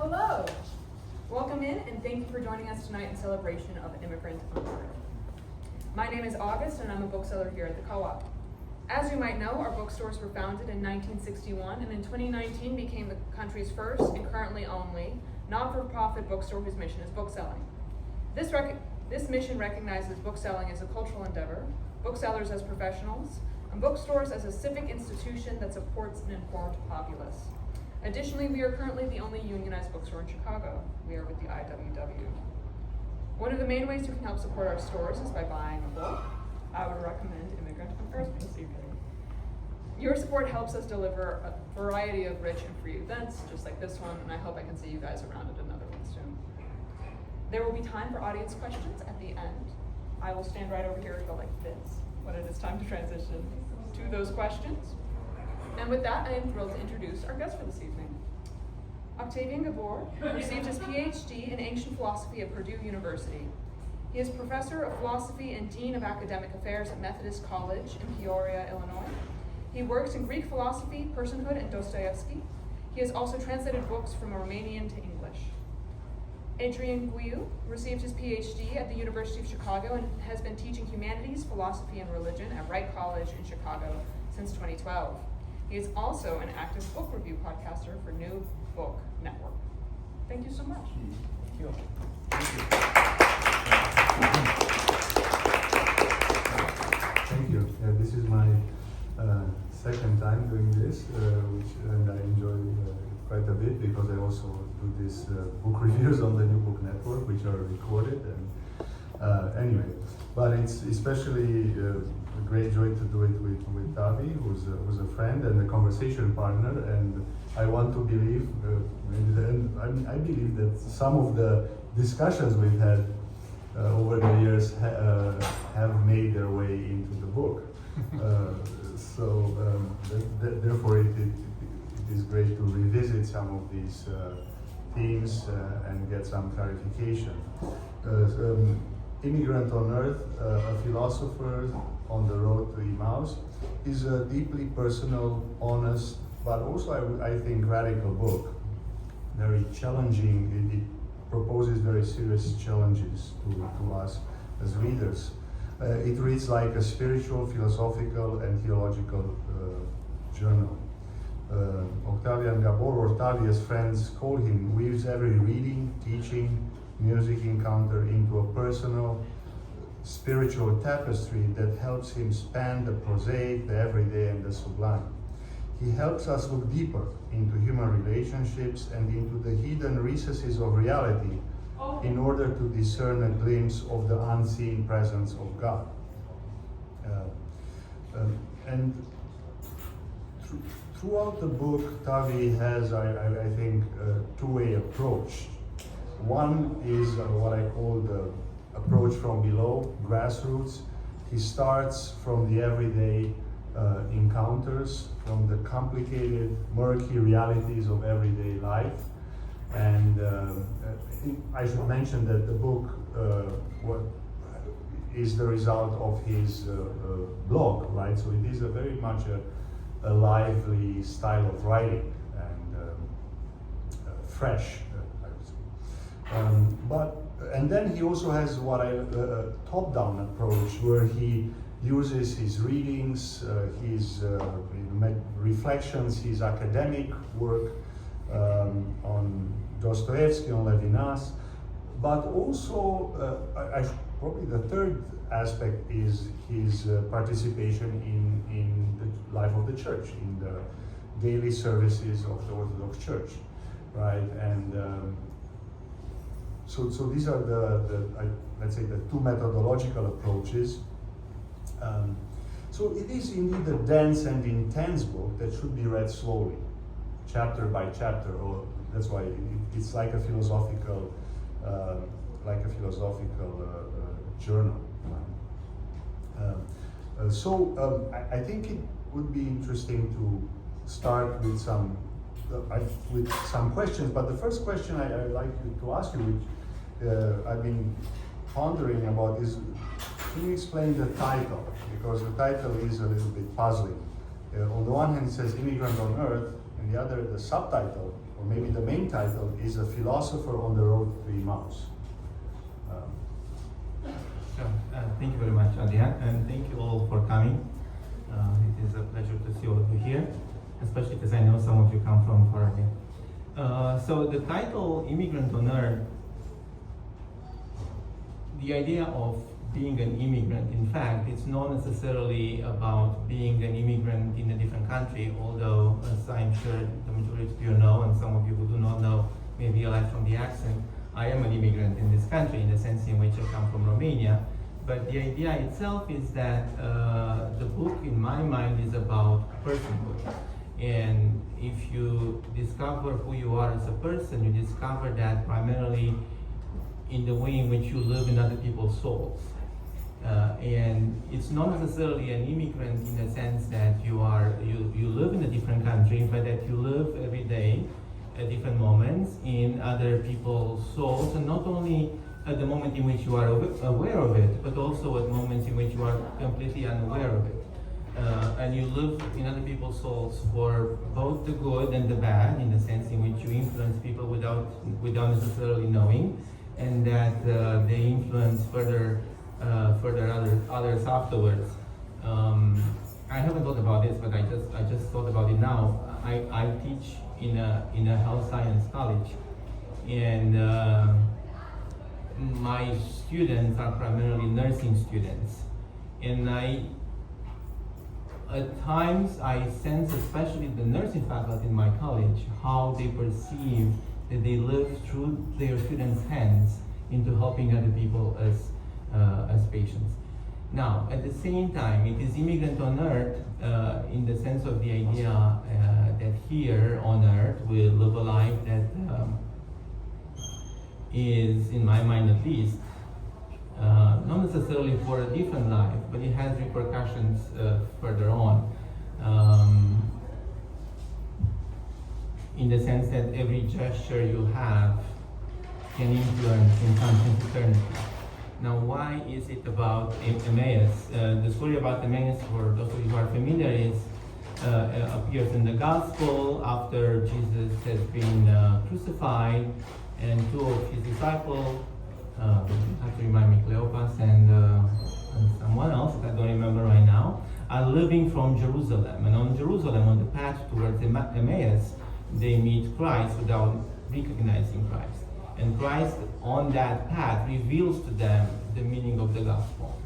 Hello! Welcome in and thank you for joining us tonight in celebration of Immigrant. My name is August and I'm a bookseller here at the Co-op. As you might know, our bookstores were founded in 1961 and in 2019 became the country's first and currently only not-for-profit bookstore whose mission is bookselling. This mission recognizes bookselling as a cultural endeavor, booksellers as professionals, and bookstores as a civic institution that supports an informed populace. Additionally, we are currently the only unionized bookstore in Chicago. We are with the IWW. One of the main ways you can help support our stores is by buying a book. I would recommend Immigrant on Earth this evening. Your support helps us deliver a variety of rich and free events, just like this one, and I hope I can see you guys around at another one soon. There will be time for audience questions at the end. I will stand right over here and go like this when it is time to transition to those questions. And with that, I am thrilled to introduce our guest for this evening. Octavian Gabor received his PhD in ancient philosophy at Purdue University. He is professor of philosophy and dean of academic affairs at Methodist College in Peoria, Illinois. He works in Greek philosophy, personhood, and Dostoevsky. He has also translated books from Romanian to English. Adrian Guiu received his PhD at the University of Chicago and has been teaching humanities, philosophy, and religion at Wright College in Chicago since 2012. He is also an active book review podcaster for New Book Network. Thank you so much. Thank you. Thank you. This is my second time doing this, and I enjoy quite a bit because I also do these book reviews on the New Book Network, which are recorded. And anyway, but it's especially a great joy to do it with Tavi, who's a friend and a conversation partner. And I want to believe, and I believe that some of the discussions we've had over the years have made their way into the book. Therefore, it is great to revisit some of these themes and get some clarification. Immigrant on Earth, a philosopher on the road to Emmaus, is a deeply personal, honest, but also I think radical book. Very challenging. It proposes very serious challenges to us as readers. It reads like a spiritual, philosophical, and theological journal. Octavian Gabor, or Tavi as friends call him, weaves every reading, teaching, music encounter into a personal, spiritual tapestry that helps him span the prosaic, the everyday, and the sublime. He helps us look deeper into human relationships and into the hidden recesses of reality in order to discern a glimpse of the unseen presence of God. Throughout the book, Tavi has, I think, a two-way approach. One is what I call the approach from below, grassroots. He starts from the everyday encounters, from the complicated, murky realities of everyday life. And I should mention that the book is the result of his blog, right? So it is a very much a lively style of writing and fresh, I would say. And then he also has what a top-down approach, where he uses his readings, his reflections, his academic work on Dostoevsky, on Levinas, but also probably the third aspect is his participation in the life of the church, in the daily services of the Orthodox Church, right? And so these are let's say the two methodological approaches. So it is indeed a dense and intense book that should be read slowly, chapter by chapter, or that's why it's like a philosophical journal. I think it would be interesting to start with some questions. But the first question I'd like to ask you, which I've been pondering about, is can you explain the title? Because the title is a little bit puzzling. On the one hand, it says Immigrant on Earth, and the other, the subtitle or maybe the main title, is A Philosopher on the Road to Emmaus. Thank you very much, Adrian, and thank you all for coming. It is a pleasure to see all of you here, especially because I know some of you come from far away. So the title, Immigrant on Earth, the idea of being an immigrant, in fact, it's not necessarily about being an immigrant in a different country, although, as I'm sure the majority of you know, and some of you who do not know may realize from the accent, I am an immigrant in this country in the sense in which I come from Romania. But the idea itself is that the book, in my mind, is about personhood. And if you discover who you are as a person, you discover that primarily in the way in which you live in other people's souls. And it's not necessarily an immigrant in the sense that you live in a different country, but that you live every day at different moments in other people's souls, and not only at the moment in which you are aware of it, but also at moments in which you are completely unaware of it. And you live in other people's souls for both the good and the bad, in the sense in which you influence people without necessarily knowing, and that they influence further others afterwards. I haven't thought about this, but I just thought about it now. I teach in a health science college, and my students are primarily nursing students, and at times I sense, especially the nursing faculty in my college, how they perceive that they live through their students' hands into helping other people as patients. Now, at the same time, it is immigrant on earth in the sense of the idea that here on earth we live a life that is, in my mind at least, not necessarily for a different life, but it has repercussions further on. In the sense that every gesture you have can influence in some eternity. Now, why is it about Emmaus? The story about Emmaus, for those of you who are familiar, is appears in the Gospel after Jesus has been crucified, and two of his disciples, have to remind me, Cleopas and someone else that I don't remember right now, are living from Jerusalem. And on Jerusalem, on the path towards Emmaus, they meet Christ without recognizing Christ. And Christ, on that path, reveals to them the meaning of the gospel.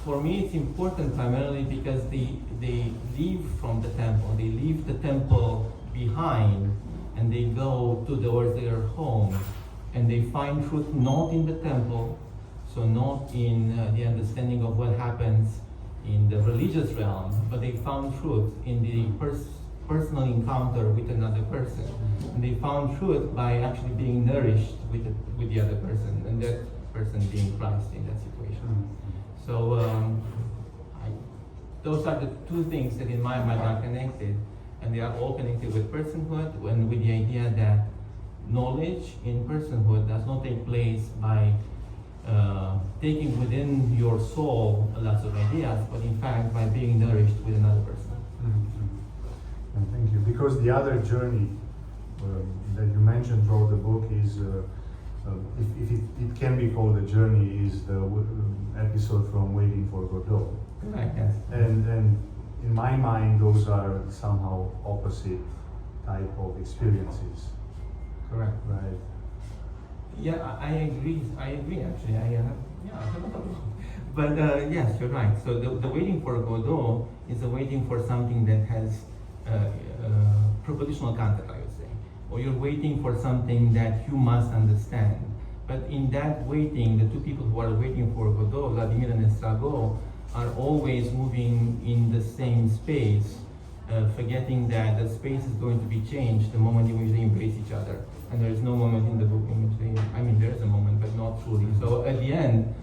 For me, it's important primarily because they leave from the temple. They leave the temple behind, and they go towards their home, and they find truth not in the temple, so not in the understanding of what happens in the religious realm, but they found truth in the personal encounter with another person. And they found truth by actually being nourished with the other person, and that person being Christ in that situation. So those are the two things that in my mind are connected, and they are all connected with personhood, and with the idea that knowledge in personhood does not take place by taking within your soul lots of ideas, but in fact by being nourished with another person. Thank you. Because the other journey that you mentioned throughout the book is, if it can be called a journey, is the episode from Waiting for Godot. Correct, yes. And in my mind, those are somehow opposite type of experiences. Correct. Right. Yeah, I agree actually. But yes, you're right. So the waiting for Godot is a waiting for something that has propositional content, I would say. Or you're waiting for something that you must understand. But in that waiting, the two people who are waiting for Godot, Vladimir and Estrago, are always moving in the same space, forgetting that the space is going to be changed the moment in which they embrace each other. And there is no moment in the book in which there is a moment, but not truly. So at the end,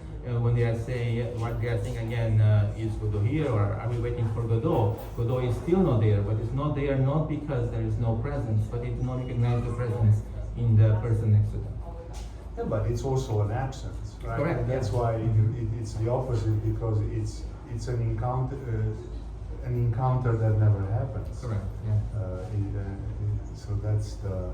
when they are saying, what they are saying again, is Godot here, or are we waiting for Godot? Godot is still not there, but it's not there not because there is no presence, but it does not recognize the presence in the person next to them. Yeah, but it's also an absence, right? Correct. And that's why it's the opposite, because it's an encounter that never happens. Correct. Yeah. So that's the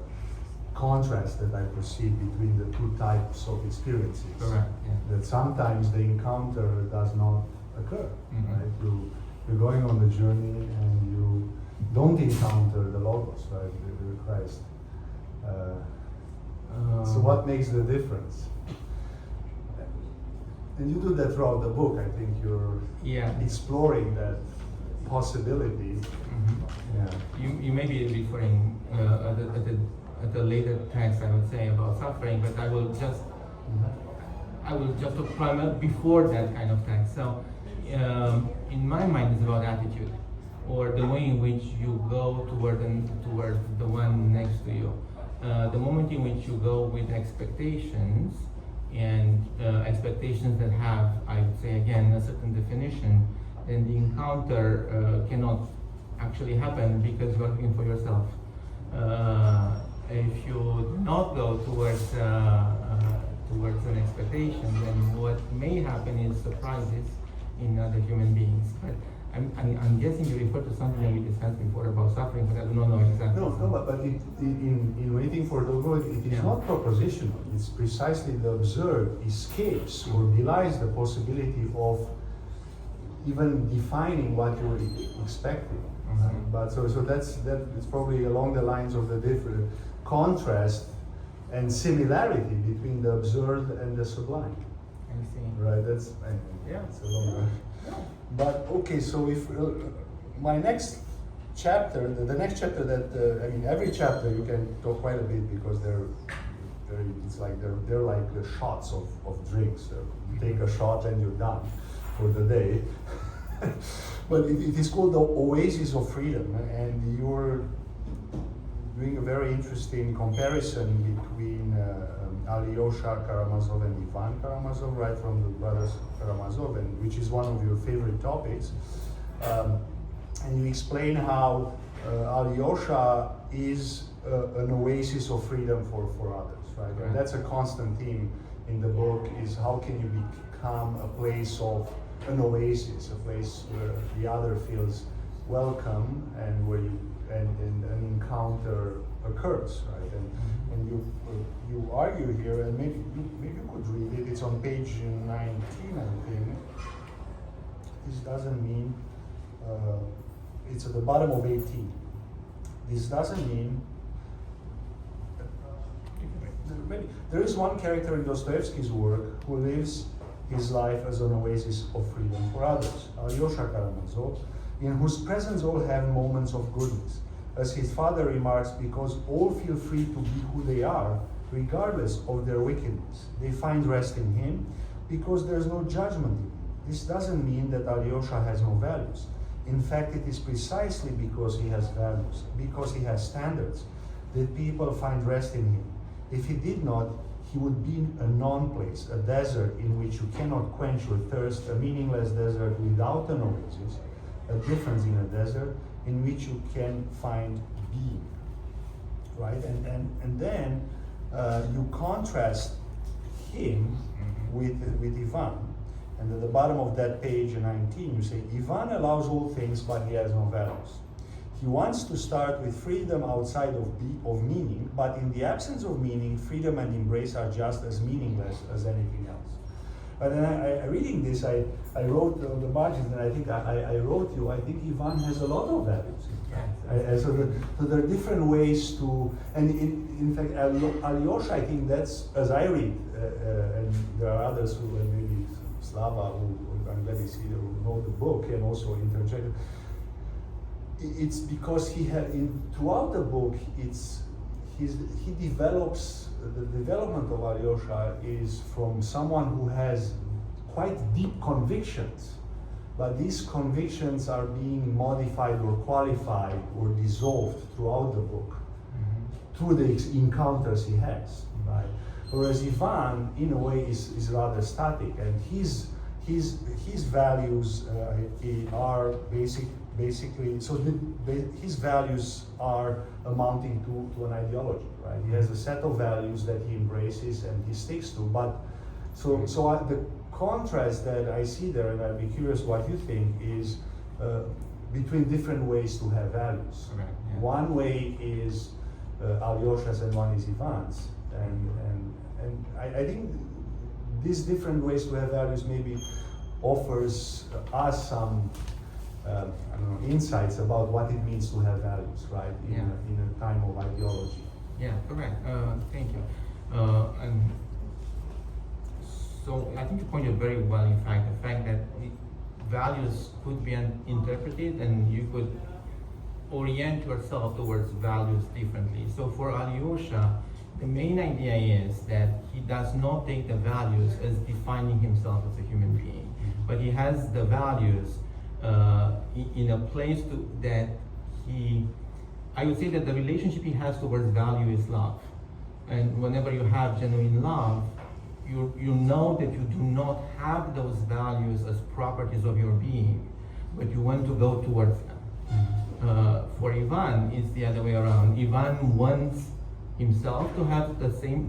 contrast that I perceive between the two types of experiences. Correct. Yeah. That sometimes the encounter does not occur. Mhm. Right? You're going on the journey and you don't encounter the Logos, right? The Christ. So what makes the difference? And you do that throughout the book. I think you're exploring that possibility. Mhm. Yeah. You may be referring at the later text, I would say, about suffering, but I will just talk primarily before that kind of text. So in my mind, it's about attitude, or the way in which you go toward the one next to you. The moment in which you go with expectations, and expectations that have, I would say again, a certain definition, then the encounter cannot actually happen because you are looking for yourself. If you do not go towards an expectation, then what may happen is surprises in other human beings. But I'm guessing you refer to something that we discussed before about suffering, but I do not know exactly. No, but in waiting for the Lord, it is not propositional. It's precisely the observed escapes or belies the possibility of even defining what you're expecting. Mhm. But so that's probably along the lines of the different contrast and similarity between the observed and the sublime. I see. Right. Yeah. It's a long way. But okay, so if my next chapter, the next chapter that every chapter you can talk quite a bit because they're like the shots of drinks. You take a shot and you're done for the day. But it is called the Oasis of Freedom, and you're doing a very interesting comparison between Alyosha Karamazov and Ivan Karamazov, right from the brothers Karamazov, and which is one of your favorite topics. And you explain how Alyosha is an oasis of freedom for others, right? And that's a constant theme in the book, is how can you become a place of an oasis, a place where the other feels welcome and where an encounter occurs, right? And you argue here, and maybe you could read it. It's on page 19, I think. This doesn't mean it's at the bottom of 18. This doesn't mean there is one character in Dostoevsky's work who lives his life as an oasis of freedom for others, Alyosha Karamazov, in whose presence all have moments of goodness. As his father remarks, because all feel free to be who they are, regardless of their wickedness. They find rest in him because there's no judgment in him. This doesn't mean that Alyosha has no values. In fact, it is precisely because he has values, because he has standards, that people find rest in him. If he did not, he would be a non-place, a desert in which you cannot quench your thirst, a meaningless desert without an oasis, a difference in a desert in which you can find being, right? And then you contrast him with Ivan, and at the bottom of that page 19, you say, Ivan allows all things, but he has no values. He wants to start with freedom outside of meaning, but in the absence of meaning, freedom and embrace are just as meaningless as anything else. But then reading this, I wrote on the margins, and I think I wrote you, I think Ivan has a lot of values. So there are different ways to, and in fact, Alyosha, I think that's, as I read, and there are others who, and maybe Slava, who I'm glad to see, who know the book and also interject. It's because throughout the book, he develops, the development of Alyosha is from someone who has quite deep convictions, but these convictions are being modified or qualified or dissolved throughout the book through the encounters he has, right? Whereas Ivan, in a way, is rather static, and his values are basically, so his values are amounting to an ideology, right? He has a set of values that he embraces and he sticks to. But the contrast that I see there, and I'd be curious what you think, is between different ways to have values. Okay, yeah. One way is Alyosha's and one is Ivan's. And I think these different ways to have values maybe offers us some I don't know, insights about what it means to have values, right? In a time of ideology. Yeah, correct. Thank you. And so I think you pointed very well, in fact, the fact that values could be interpreted and you could orient yourself towards values differently. So for Alyosha, the main idea is that he does not take the values as defining himself as a human being, but he has the values in a place that I would say that the relationship he has towards value is love. And whenever you have genuine love, you know that you do not have those values as properties of your being, but you want to go towards them. For Ivan, it's the other way around. Ivan wants himself to have the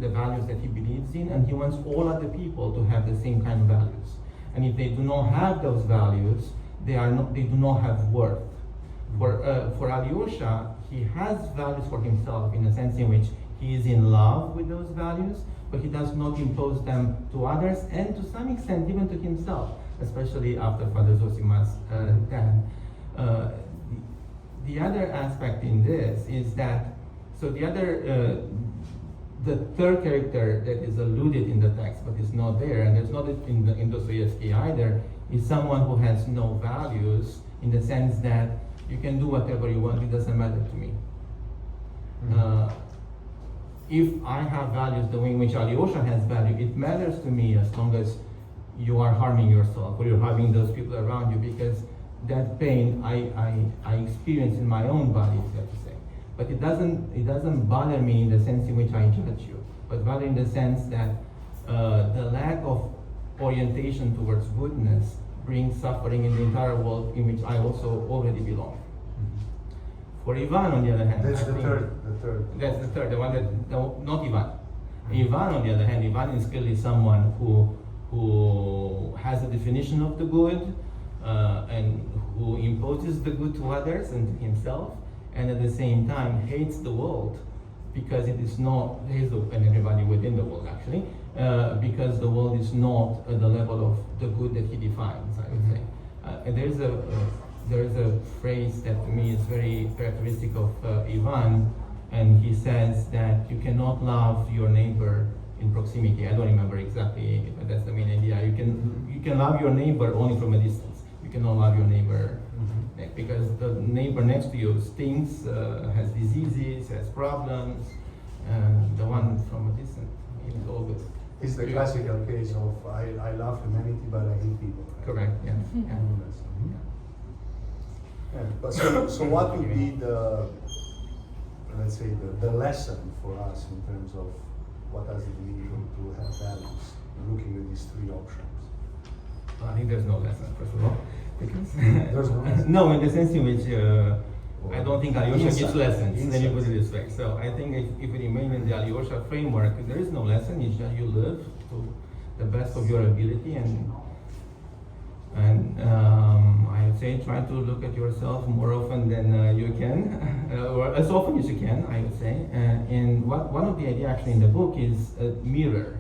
values that he believes in, and he wants all other people to have the same kind of values. And if they do not have those values, they do not have worth. For Alyosha, he has values for himself in a sense in which he is in love with those values, but he does not impose them to others, and to some extent even to himself, especially after Father Zosima's death. The other aspect in this is that, so the third character that is alluded in the text but is not there, and it's not in Dostoevsky either, is someone who has no values, in the sense that you can do whatever you want, it doesn't matter to me. If I have values the way in which Alyosha has value, it matters to me as long as you are harming yourself or you're harming those people around you, because that pain I experience in my own body, so to say. But it doesn't bother me in the sense in which I judge you, but rather in the sense that the lack of orientation towards goodness brings suffering in the entire world in which I also already belong. For Ivan, on the other hand, that's the third. That's the third, the one that, no, not Ivan. Ivan, on the other hand, Ivan is clearly someone who has a definition of the good, and who imposes the good to others and to himself, and at the same time hates the world because it is not, and everybody within the world actually, because the world is not at the level of the good that he defines, I would say. And there is a phrase that to me is very characteristic of Ivan, and he says that you cannot love your neighbor in proximity. I don't remember exactly, but that's the main idea. You can love your neighbor only from a distance. You cannot love your neighbor because the neighbor next to you stinks, has diseases, has problems, and the one from a distance is all good. It's the classical case of I love humanity but I hate people. Right? Correct, yeah. Yeah. But so what would be the, let's say, the lesson for us in terms of what does it mean to have values, looking at these three options? I think there's no lesson, first of all, because there's no lesson. No, in the sense in which I don't think Alyosha gives lessons. Let me put it this way. So I think if we remain in the Alyosha framework, there is no lesson. It's just you live to the best of your ability, and I would say try to look at yourself more often than you can, or as often as you can, I would say. And one of the ideas actually in the book is a mirror.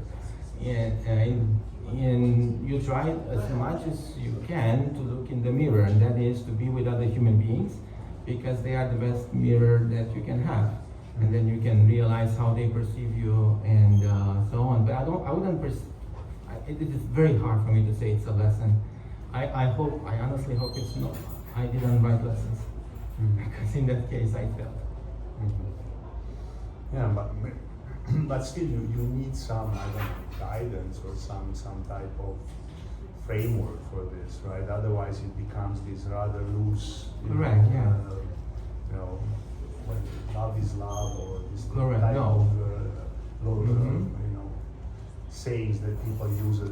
And you try as much as you can to look in the mirror, and that is to be with other human beings, because they are the best mirror that you can have, and then you can realize how they perceive you and so on. But it is very hard for me to say it's a lesson. I honestly hope it's not. I didn't write lessons, because in that case I failed. Yeah, but still you need some, I don't know, guidance or some type of framework for this, right? Otherwise it becomes this rather loose, Correct, yeah. When love is love, or this Correct, type no. of sayings that people use a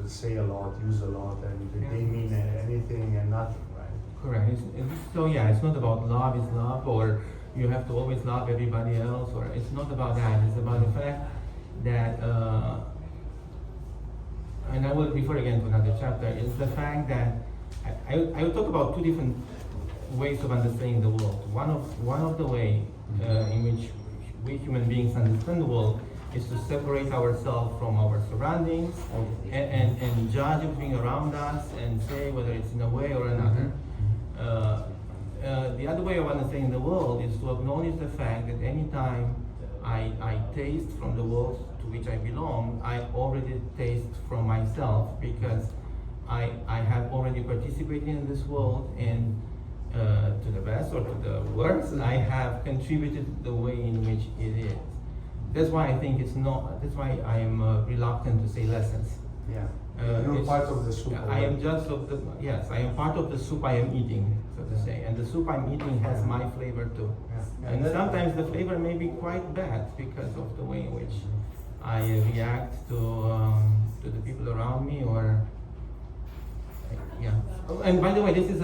lot, and they mean anything and nothing, right? Correct. It's not about love is love, or you have to always love everybody else, or it's not about that. It's about the fact that, and I will refer again to another chapter, is the fact that I will talk about two different ways of understanding the world. One of the way in which we human beings understand the world is to separate ourselves from our surroundings and judge everything around us and say whether it's in a way or another. The other way of understanding the world is to acknowledge the fact that anytime I taste from the world to which I belong, I already taste from myself, because I have already participated in this world, and to the best or to the worst, I have contributed the way in which it is. That's why I think it's not, that's why I am reluctant to say lessons. Yeah. You're part of the soup. I am just of the, yes, I am part of the soup I am eating, so to say. And the soup I'm eating has my flavor too. Yeah. And sometimes the flavor may be quite bad because of the way in which I react to the people around me, or, yeah. Oh, and by the way, this is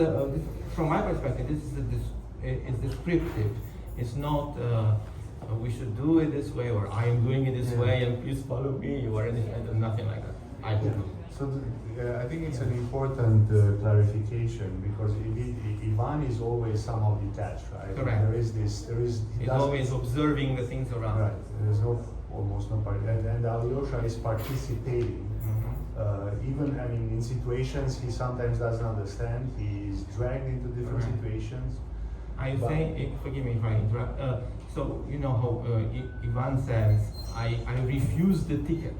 from my perspective, this is descriptive. It's not, we should do it this way, or I am doing it this way, and please follow me, or anything, nothing like that. I don't know. So I think it's an important clarification, because indeed Ivan is always somehow detached, right? Correct. He's always observing the things around. Right. There's almost no part, and Alyosha is participating. Even, I mean, in situations he sometimes doesn't understand, he is dragged into different situations. I say, forgive me if I interrupt. So you know how Ivan says, I refuse the ticket.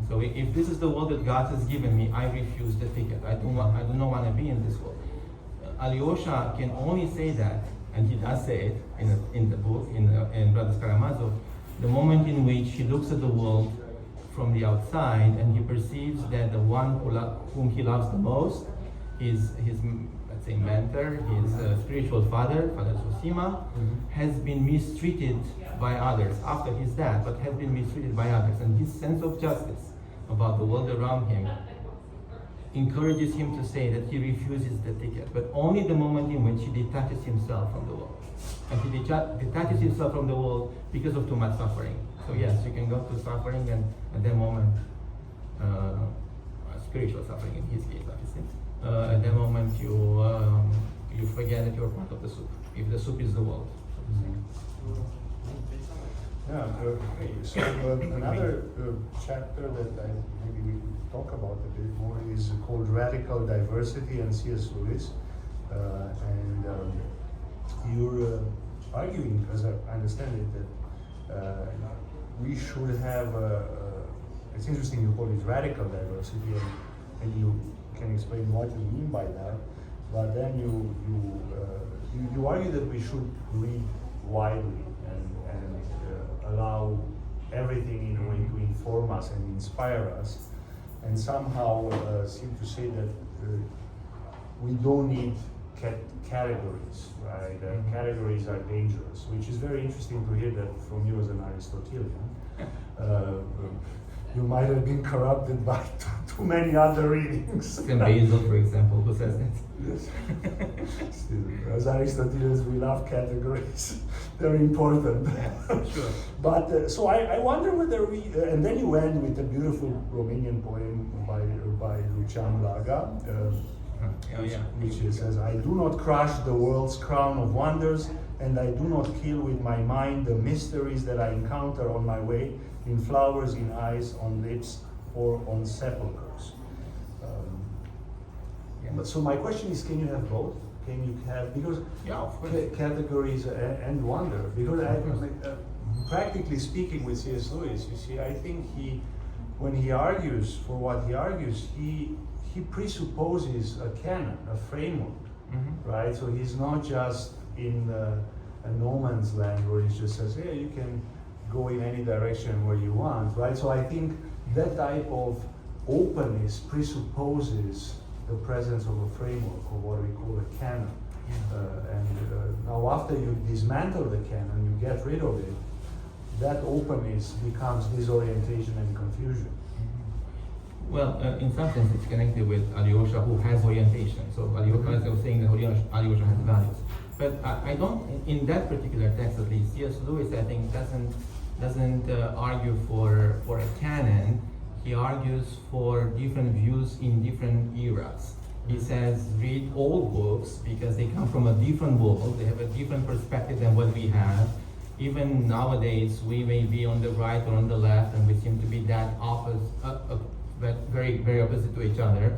So if this is the world that God has given me, I refuse the ticket. I do not want to be in this world. Alyosha can only say that, and he does say it in the book, in Brothers Karamazov, the moment in which he looks at the world from the outside and he perceives that the one whom he loves the most is his, let's say, mentor, his spiritual father, Father Zosima, has been mistreated by others after his death, but has been mistreated by others. And his sense of justice about the world around him encourages him to say that he refuses the ticket, but only the moment in which he detaches himself from the world. And he detaches himself from the world because of too much suffering. So yes, you can go through suffering, and at that moment, spiritual suffering in his case, obviously. At that moment, you forget that you're part of the soup, if the soup is the world. Yeah, so another chapter that maybe we could talk about a bit more is called Radical Diversity and C.S. Lewis. And you're arguing, as I understand it, that we should have, it's interesting you call it radical diversity, and you can explain what you mean by that, but then you argue that we should read widely and allow everything in a way to inform us and inspire us, and somehow seem to say that we don't need categories, right? Categories are dangerous, which is very interesting to hear that from you as an Aristotelian. You might have been corrupted by too many other readings. Basil, for example, who says that? Yes. Still, as Aristotelians, we love categories. They're important. Yeah, sure. But so I wonder whether we, and then you end with a beautiful Romanian poem by Lucian Blaga, which says, "I do not crush the world's crown of wonders, and I do not kill with my mind the mysteries that I encounter on my way, in flowers, in eyes, on lips, or on sepulchres." But so my question is, can you have both? Can you have, because categories and wonder? Because practically speaking with C.S. Lewis, you see, I think when he argues for what he argues, he presupposes a canon, a framework, right? So he's not just in a no man's land where he just says, hey, you can go in any direction where you want, right? So I think that type of openness presupposes the presence of a framework, or what we call a canon. Now after you dismantle the canon, you get rid of it, that openness becomes disorientation and confusion. Well, in some sense it's connected with Alyosha, who has orientation. So Alyosha, as I was saying, that Alyosha has values. But I don't, in that particular text at least, C.S. Lewis, I think, doesn't argue for a canon. He argues for different views in different eras. He says, read old books because they come from a different world, they have a different perspective than what we have. even nowadays we may be on the right or on the left, and we seem to be that very, very opposite to each other.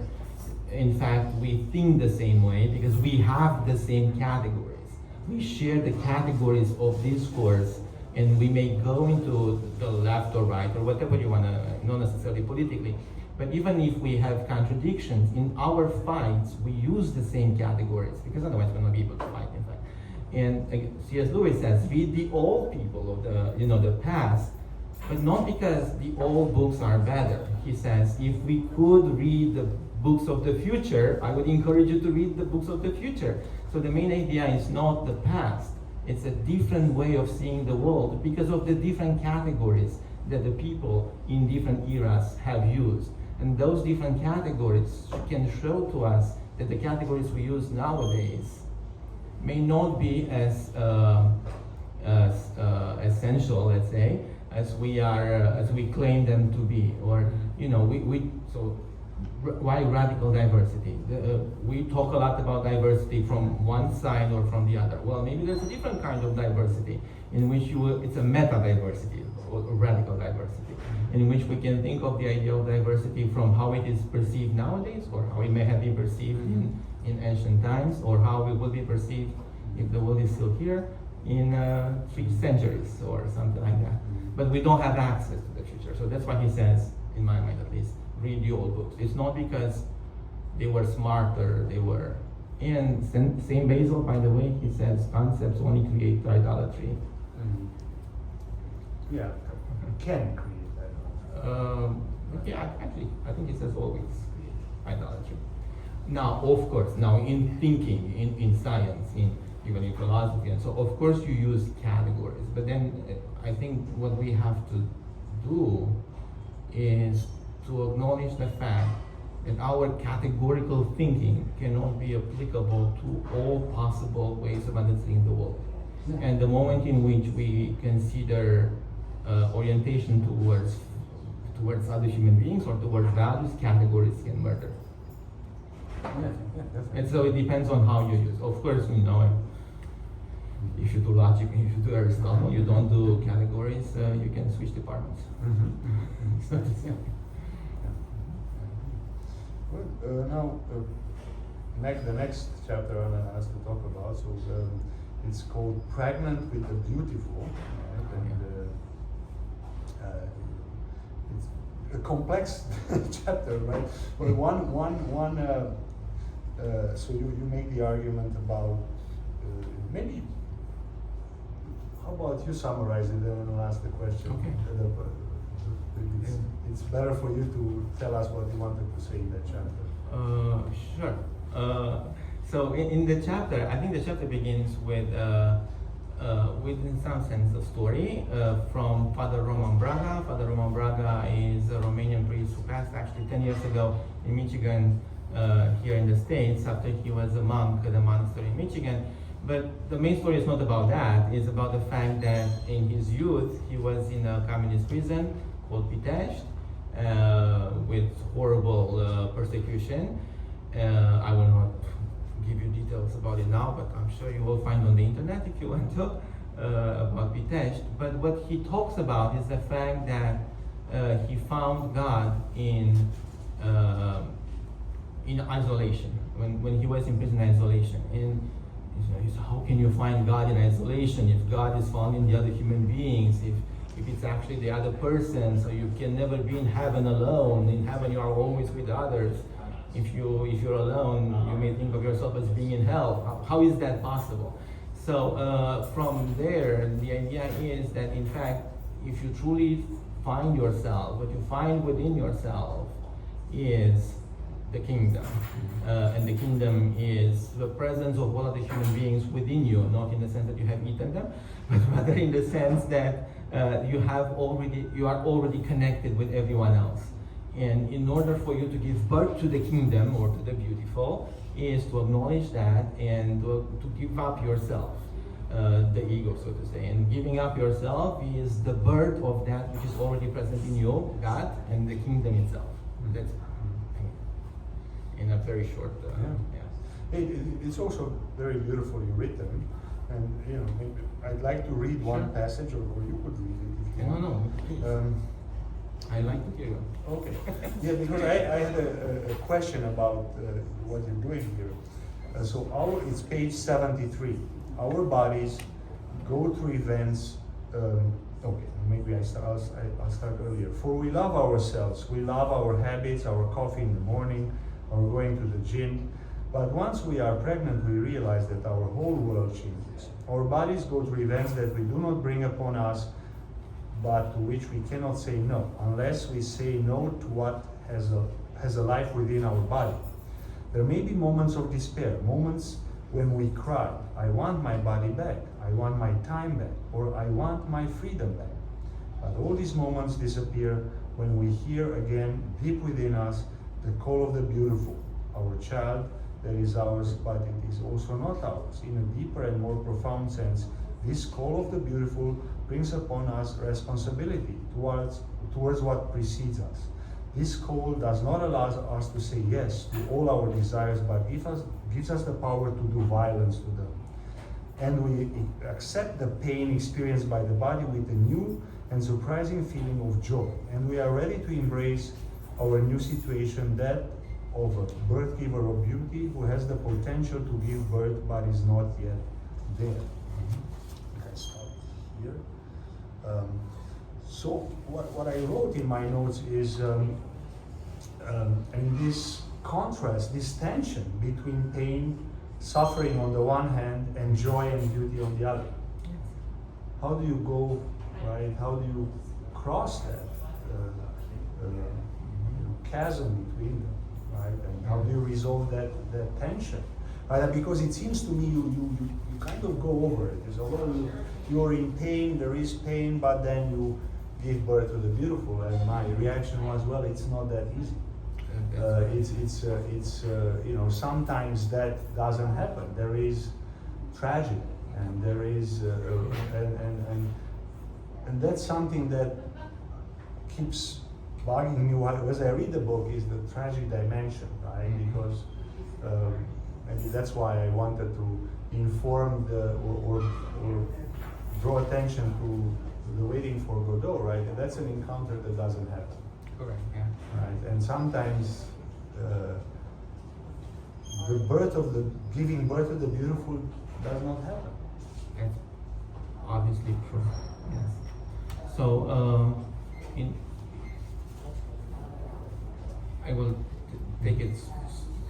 In fact, we think the same way because we have the same categories. We share the categories of discourse, and we may go into the left or right or whatever you want to, not necessarily politically. But even if we have contradictions in our fights, we use the same categories because otherwise we're not be able to fight. In fact, and C.S. Lewis says, read the old people of the past, but not because the old books are better. He says, if we could read the books of the future, I would encourage you to read the books of the future. So the main idea is not the past. It's a different way of seeing the world because of the different categories that the people in different eras have used. And those different categories can show to us that the categories we use nowadays may not be as essential, let's say, as we claim them to be. Or why radical diversity? We talk a lot about diversity from one side or from the other. Well, maybe there's a different kind of diversity in which it's a meta-diversity or radical diversity, in which we can think of the idea of diversity from how it is perceived nowadays, or how it may have been perceived in ancient times, or how it will be perceived if the world is still here in 3 centuries or something like that. But we don't have access to the future. So that's why he says, in my mind at least, read the old books. It's not because they were smarter, they were. And Saint Basil, by the way, he says concepts only create idolatry. Yeah, can create idolatry. Yeah, actually, I think it says always create idolatry. Now, of course, in thinking, in science, even in philosophy, and so of course you use categories. But then I think what we have to do is to acknowledge the fact that our categorical thinking cannot be applicable to all possible ways of understanding the world. Yeah. And the moment in which we consider orientation towards other human beings or towards values, categories can murder. Yeah, and so it depends on how you use. Of course, if you do logic and if you do Aristotle, you don't do categories, you can switch departments. So, yeah. Well, now, the next chapter I want us to talk about, so it's called Pregnant with the Beautiful, right? And it's a complex chapter, right? But so you make the argument about maybe. How about you summarize it and I'll ask the question? Okay. It's better for you to tell us what you wanted to say in that chapter. Sure. So in the chapter, I think the chapter begins with in some sense, a story from Father Roman Braga. Father Roman Braga is a Romanian priest who passed actually 10 years ago in Michigan, here in the States, after he was a monk at a monastery in Michigan. But the main story is not about that. It's about the fact that in his youth, he was in a communist prison called Pitești, with horrible persecution. I will not give you details about it now, but I'm sure you will find on the internet if you want to about Pitești. But what he talks about is the fact that he found God in isolation, when he was in prison isolation. And he said, how can you find God in isolation if God is found in the other human beings, if it's actually the other person, so you can never be in heaven alone. In heaven you are always with others. If you're alone, you may think of yourself as being in hell. How is that possible? So from there, the idea is that in fact, if you truly find yourself, what you find within yourself is the kingdom. And the kingdom is the presence of all of the human beings within you, not in the sense that you have eaten them, but rather in the sense that you are already connected with everyone else. And in order for you to give birth to the kingdom or to the beautiful is to acknowledge that and to give up yourself, the ego, so to say. And giving up yourself is the birth of that which is already present in you, God, and the kingdom itself. That's in a very short. It's also very beautifully written. And maybe I'd like to read one Sure. passage, or you could read it if you want. No, please. I like to hear you. Okay. Yeah, because I had a question about what you're doing here. So it's page 73. Our bodies go through events. Okay, maybe I'll start earlier. For we love ourselves. We love our habits, our coffee in the morning, our going to the gym. But once we are pregnant, we realize that our whole world changes. Our bodies go through events that we do not bring upon us, but to which we cannot say no, unless we say no to what has a life within our body. There may be moments of despair, moments when we cry, I want my body back, I want my time back, or I want my freedom back. But all these moments disappear when we hear again, deep within us, the call of the beautiful, our child that is ours, but it is also not ours. In a deeper and more profound sense, this call of the beautiful brings upon us responsibility towards what precedes us. This call does not allow us to say yes to all our desires, but gives us the power to do violence to them. And we accept the pain experienced by the body with a new and surprising feeling of joy. And we are ready to embrace our new situation, that of a birth giver of beauty who has the potential to give birth but is not yet there. I stop here. So what I wrote in my notes is, and this contrast, this tension between pain, suffering on the one hand, and joy and beauty on the other. How do you go, right? How do you cross that chasm between them, right? And how do you resolve that tension? Right? Because it seems to me you kind of go over it. It's although you're in pain, there is pain, but then you give birth to the beautiful. And my reaction was, well, it's not that easy. Sometimes that doesn't happen. There is tragedy, and there is and that's something that keeps bugging me as I read the book, is the tragic dimension, right? Because maybe that's why I wanted to inform or draw attention to the Waiting for Godot, right? And that's an encounter that doesn't happen. Correct, yeah. Right, and sometimes giving birth to the beautiful does not happen. That's obviously true. Yes. So, I will take it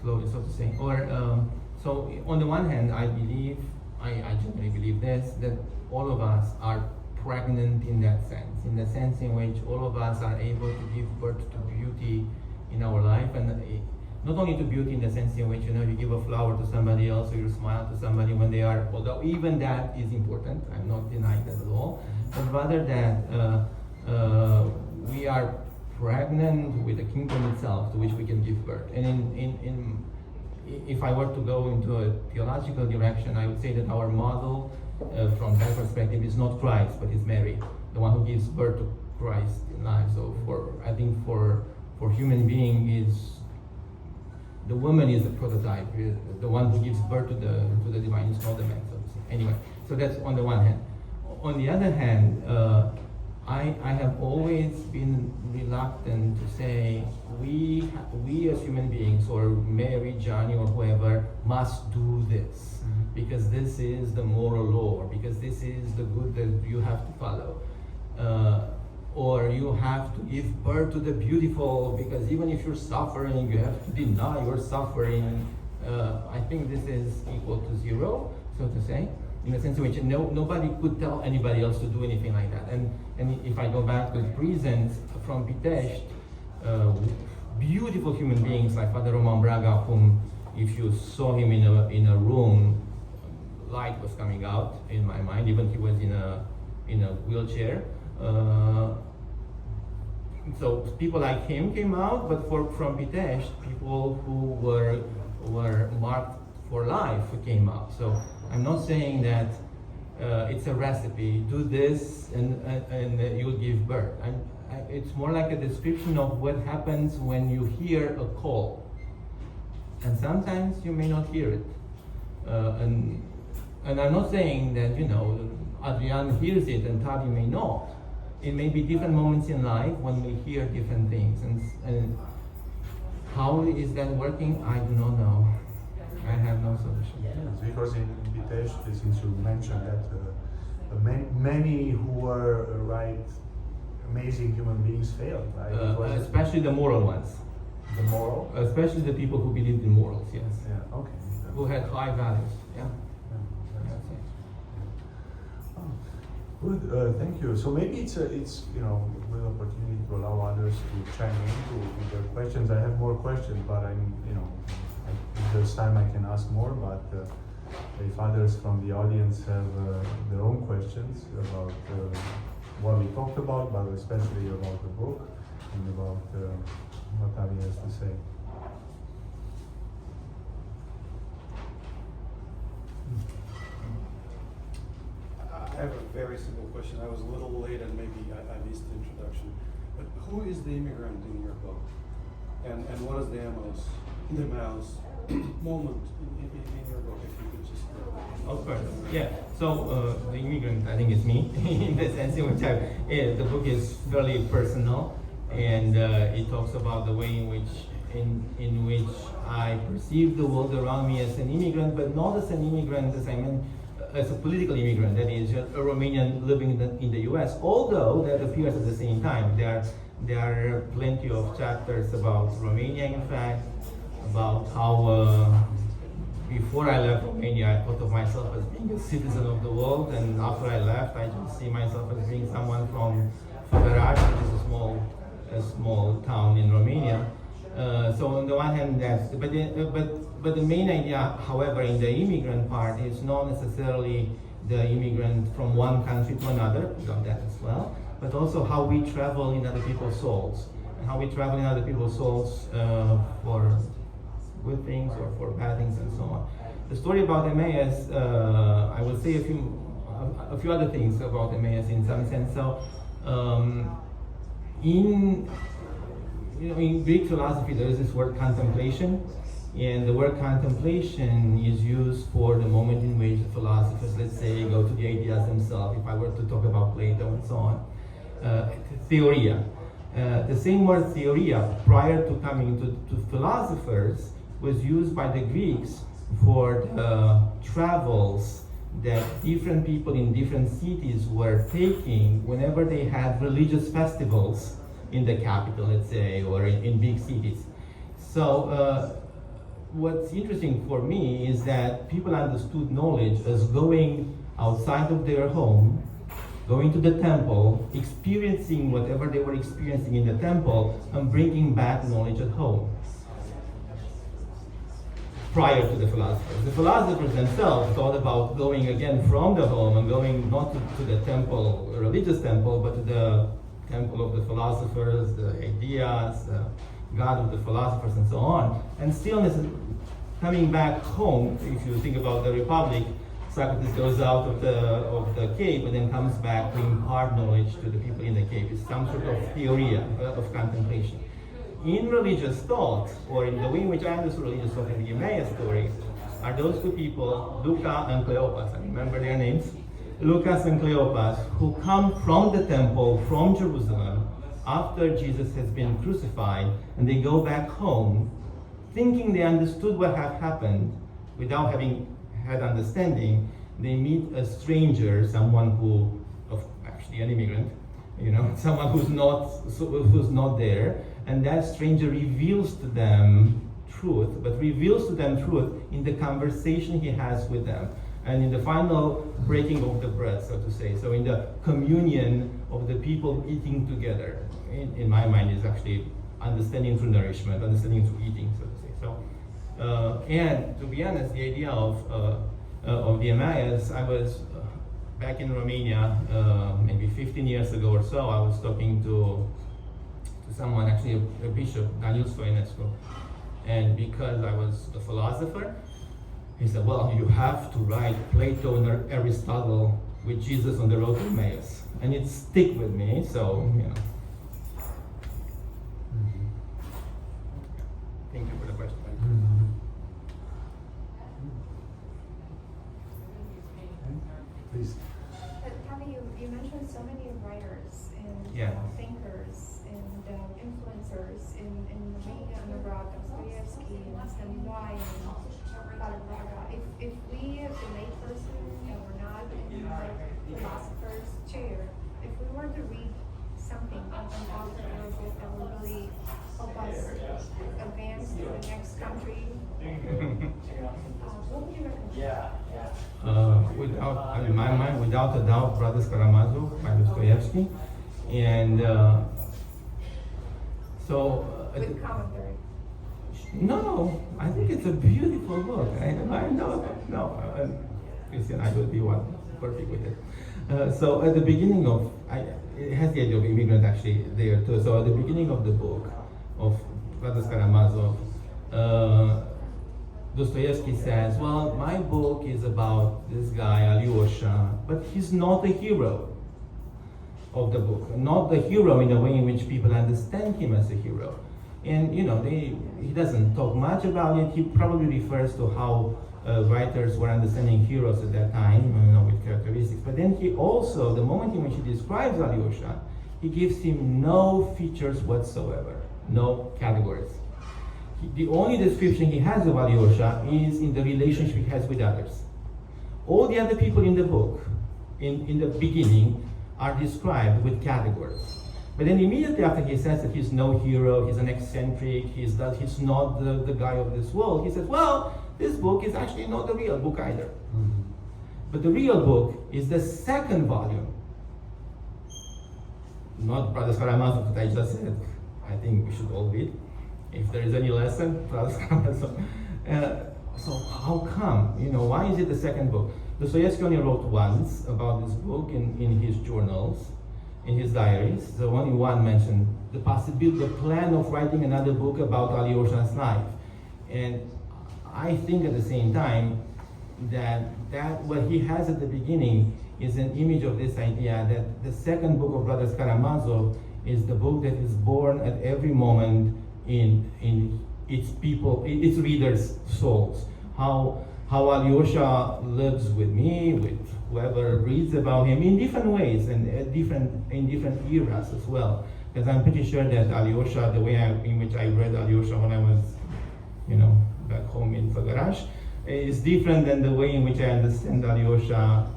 slowly, so to say. So on the one hand, I generally believe this, that all of us are pregnant in the sense in which all of us are able to give birth to beauty in our life, and not only to beauty in the sense in which you give a flower to somebody else, or you smile to somebody when they are, although even that is important, I'm not denying that at all, but rather that we are pregnant with the kingdom itself to which we can give birth. And if I were to go into a theological direction, I would say that our model from that perspective is not Christ, but is Mary, the one who gives birth to Christ in life. So I think for human being, is the woman is the prototype, the one who gives birth to the divine, is not the man, so to say. Anyway, so that's on the one hand. On the other hand, I have always been reluctant to say we as human beings, or Mary, Johnny, or whoever, must do this because this is the moral law, or because this is the good that you have to follow, or you have to give birth to the beautiful because even if you're suffering, you have to deny your suffering. I think this is equal to zero, so to say, in the sense in which nobody could tell anybody else to do anything like that. And if I go back to the presents from Pitești, beautiful human beings like Father Roman Braga, whom if you saw him in a room, light was coming out in my mind, even he was in a wheelchair. So people like him came out, but from Pitești, people who were marked for life came out. So I'm not saying that it's a recipe, do this and you'll give birth. It's more like a description of what happens when you hear a call. And sometimes you may not hear it. And And I'm not saying that, Adrian hears it and Tavi may not. It may be different moments in life when we hear different things. And how is that working? I do not know. I have no solution. Yes, because in invitation, since you mentioned that many who were amazing human beings failed, right? Especially the moral ones. The moral? Especially the people who believed in morals, yes. Yeah, okay. Who had high values, yeah. That's it. Good, thank you. So maybe it's a good opportunity to allow others to chime in with their questions. I have more questions, but if there's time I can ask more, but if others from the audience have their own questions about what we talked about, but especially about the book and about what Avi has to say. I have a very simple question. I was a little late and maybe I missed the introduction. But who is the immigrant in your book? And what is the Emmaus moment in your book, if you could just... Of course, yeah. So the immigrant, I think, is me in the sense in which the book is very personal, and it talks about the way in which I perceive the world around me as an immigrant, but not as an immigrant as I meant as a political immigrant, that is, a Romanian living in the U.S. Although that appears at the same time, there are plenty of chapters about Romania, in fact, about how before I left Romania, I thought of myself as being a citizen of the world, and after I left, I just see myself as being someone from Făgăraș, which is a small town in Romania. So on the one hand, but the main idea, however, in the immigrant part is not necessarily the immigrant from one country to another, we got that as well, but also how we travel in other people's souls, and how we travel in other people's souls for good things or for bad things and so on. The story about Emmaus, I will say a few other things about Emmaus in some sense. So, in Greek philosophy, there is this word contemplation, and the word contemplation is used for the moment in which the philosophers, let's say, go to the ideas themselves. If I were to talk about Plato and so on, theoria. The same word theoria, prior to coming to philosophers, was used by the Greeks for the travels that different people in different cities were taking whenever they had religious festivals in the capital, let's say, or in big cities. So what's interesting for me is that people understood knowledge as going outside of their home, going to the temple, experiencing whatever they were experiencing in the temple, and bringing back knowledge at home. Prior to the philosophers. The philosophers themselves thought about going again from the home and going not to the temple, a religious temple, but to the temple of the philosophers, the ideas, the God of the philosophers, and so on. And stillness is coming back home. If you think about the Republic, Socrates goes out of the cave and then comes back to impart knowledge to the people in the cave. It's some sort of theoria of contemplation. In religious thought, or in the way in which I understood religious thought in the Emmaus story, are those two people, Luca and Cleopas. I remember their names. Lucas and Cleopas, who come from the temple, from Jerusalem, after Jesus has been crucified, and they go back home, thinking they understood what had happened, without having had understanding. They meet a stranger, someone who, actually an immigrant, someone who's not there, and that stranger reveals to them truth, but reveals to them truth in the conversation he has with them, and in the final breaking of the bread, so to say. So in the communion of the people eating together, in my mind, is actually understanding through nourishment, understanding through eating, so to say. So, and to be honest, the idea of the Emmaus, I was back in Romania maybe 15 years ago or so. I was talking to someone, actually a bishop, Daniel Stoinescu, and because I was a philosopher, he said, well, you have to write Plato and Aristotle with Jesus on the road to Emmaus. And it stick with me, so, Thank you for the question. Yeah. thinkers and influencers in Romania and abroad, Dostoevsky and why and blah, blah, blah. If we as a layperson and we're not in the philosopher's chair, if we were to read something on an author or a book that will really help us advance to the next country, what would you recommend? In my mind, without a doubt, Brothers Karamazov by Dostoevsky, and With commentary. no, I think it's a beautiful book. I know, Christian, I will be perfect with it. So at the beginning of, it has the idea of immigrant actually there too. So at the beginning of the book of Brothers Karamazov, Dostoevsky says, well, my book is about this guy, Alyosha, but he's not a hero of the book. Not the hero in the way in which people understand him as a hero. And, he doesn't talk much about it. He probably refers to how writers were understanding heroes at that time, with characteristics. But then he also, the moment in which he describes Alyosha, he gives him no features whatsoever, no categories. The only description he has of Alyosha is in the relationship he has with others. All the other people in the book, in the beginning, are described with categories. But then immediately after he says that he's no hero, he's an eccentric, he's not the guy of this world, he says, well, this book is actually not the real book either. Mm-hmm. But the real book is the second volume. Not Brothers Karamazov that I just said. I think we should all read. If there is any lesson, Brothers Karamazov. So how come? Why is it the second book? Dostoevsky only wrote once about this book in his journals, in his diaries. So only one mentioned the plan of writing another book about Alyosha's life. And I think at the same time that what he has at the beginning is an image of this idea that the second book of Brothers Karamazov is the book that is born at every moment in its readers' souls. How Alyosha lives with me, with whoever reads about him in different ways and in different eras as well. Because I'm pretty sure that Alyosha, the way in which I read Alyosha when I was, back home in Făgăraș, is different than the way in which I understand Alyosha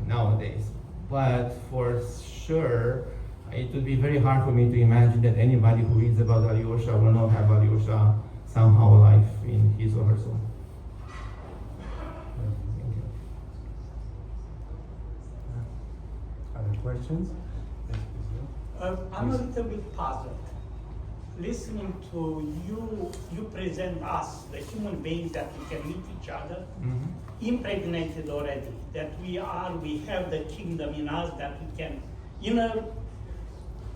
nowadays. But for sure, it would be very hard for me to imagine that anybody who reads about Alyosha will not have Alyosha somehow alive in his or her soul. Other questions? Yes, please. I'm a little bit puzzled. Listening to you present us, the human beings that we can meet each other, impregnated already, that we have the kingdom in us, that we can,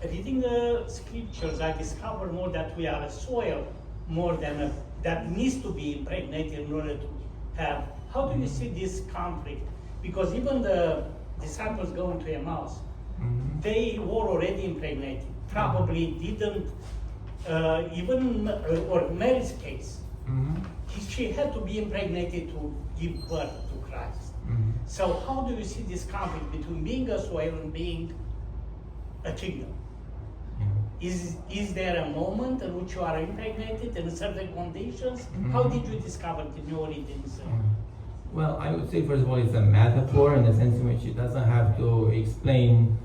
reading the scriptures, I discover more that we are a soil more than that needs to be impregnated in order to have. How do you see this conflict? Because even the disciples going to Emmaus, they were already impregnated. Probably didn't, or Mary's case, she had to be impregnated to give birth to Christ. So how do you see this conflict between being a soil and being a kingdom? Is there a moment in which you are impregnated in certain conditions? How did you discover the new origins? Well, I would say first of all it's a metaphor in the sense in which it doesn't have to explain,